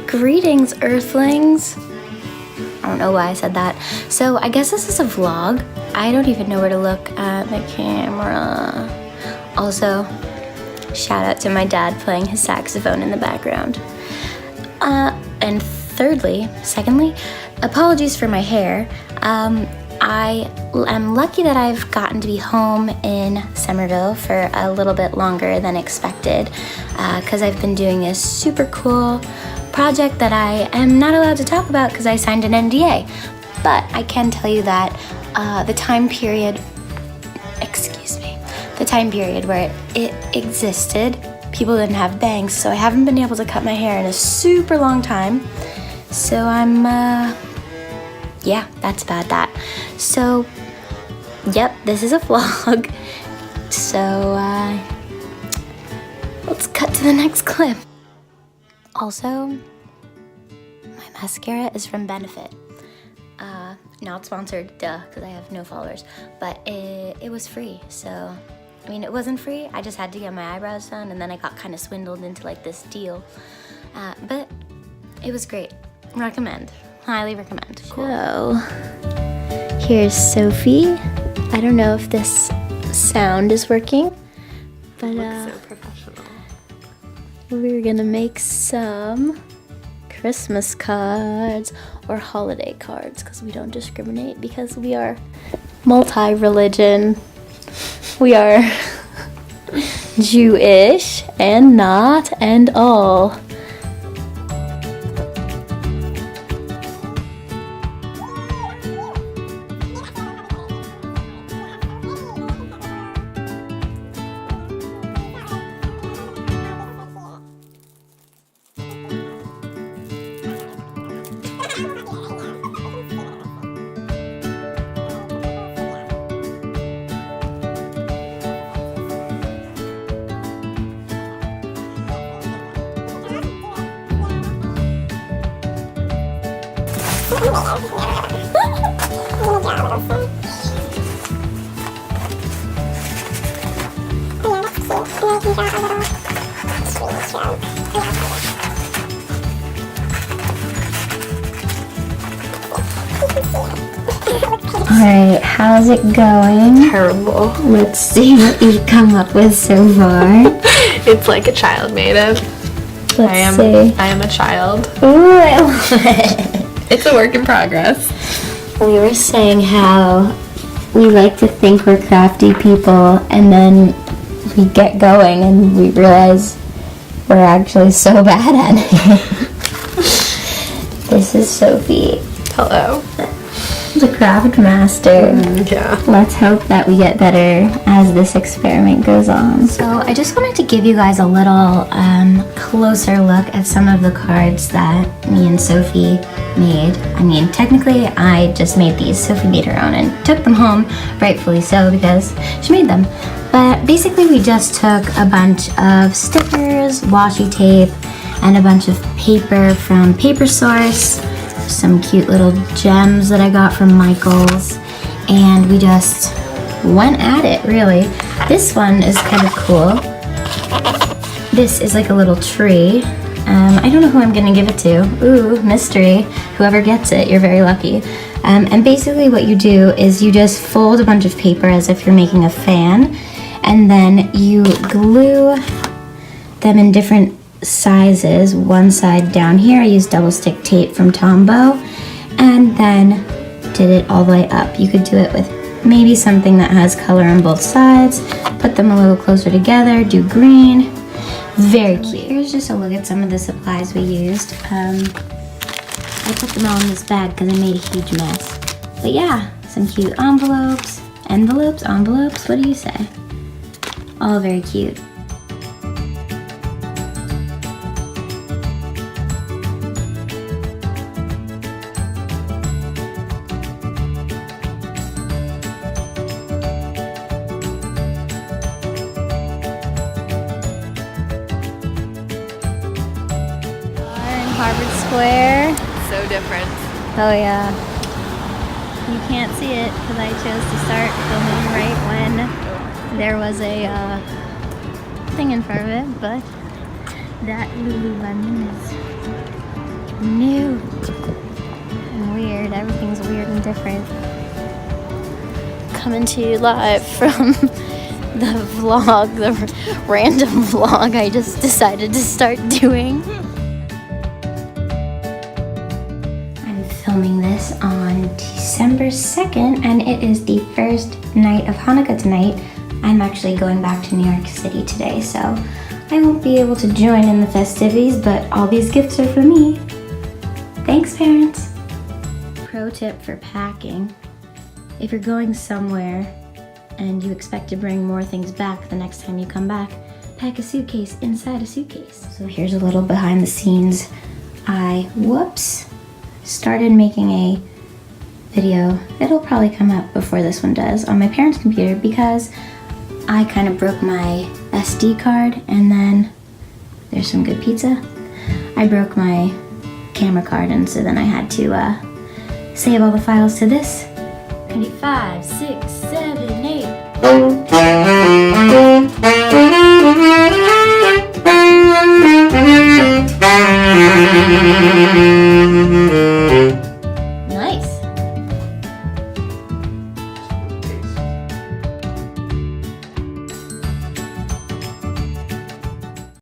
Greetings, Earthlings. I don't know why I said that. So I guess this is a vlog. I don't even know where to look at the camera. Also, shout out to my dad playing his saxophone in the background. And secondly, apologies for my hair. I am lucky that I've gotten to be home in Somerville for a little bit longer than expected because I've been doing this super cool project that I am not allowed to talk about because I signed an NDA. But I can tell you that the time period where it existed, people didn't have bangs, so I haven't been able to cut my hair in a super long time. So I'm, yeah, that's about that. So, yep, this is a vlog. So, let's cut to the next clip. Also, my mascara is from Benefit. Not sponsored, duh, because I have no followers. But it was free, so, I mean, it wasn't free. I just had to get my eyebrows done, and then I got kind of swindled into, like, this deal. But it was great. Recommend. Highly recommend. Cool. So, here's Sophie. I don't know if this sound is working, but looks so professional. We're gonna make some Christmas cards or holiday cards because we don't discriminate because we are multi-religion. We are Jewish and not and all. Alright, how's it going? Terrible. Let's see what you've come up with so far. It's like a child made it. Let's see. I am a child. Ooh, I love it. It's a work in progress. We were saying how we like to think we're crafty people and then we get going and we realize we're actually so bad at it. This is Sophie. Hello. The craft master. Yeah. Let's hope that we get better as this experiment goes on. So I just wanted to give you guys a little closer look at some of the cards that me and Sophie made. I mean, technically I just made these. Sophie made her own and took them home, rightfully so, because she made them. But basically we just took a bunch of stickers, washi tape, and a bunch of paper from Paper Source, some cute little gems that I got from Michael's, and we just went at it, really. This one is kind of cool. This is like a little tree. I don't know who I'm gonna give it to. Ooh, mystery. Whoever gets it, you're very lucky. And basically what you do is you just fold a bunch of paper as if you're making a fan, and then you glue them in different sizes. One side down here, I used double stick tape from Tombow, and then did it all the way up. You could do it with maybe something that has color on both sides, put them a little closer together, do green. Very cute. Here's just a look at some of the supplies we used. I put them all in this bag because I made a huge mess. But yeah, some cute envelopes, what do you say? All very cute. Harvard Square. So different. Oh yeah. You can't see it because I chose to start filming right when there was a thing in front of it, but that Lululemon is new and weird. Everything's weird and different. Coming to you live from the vlog, the random vlog I just decided to start doing. I'm filming this on December 2nd, and it is the first night of Hanukkah tonight. I'm actually going back to New York City today, so I won't be able to join in the festivities, but all these gifts are for me. Thanks, parents. Pro tip for packing. If you're going somewhere and you expect to bring more things back the next time you come back, pack a suitcase inside a suitcase. So here's a little behind the scenes. I started making a video. It'll probably come up before this one does on my parents' computer because I kind of broke my SD card, and then there's some good pizza. I broke my camera card, and so then I had to save all the files to this. 5, 6, 7, 8.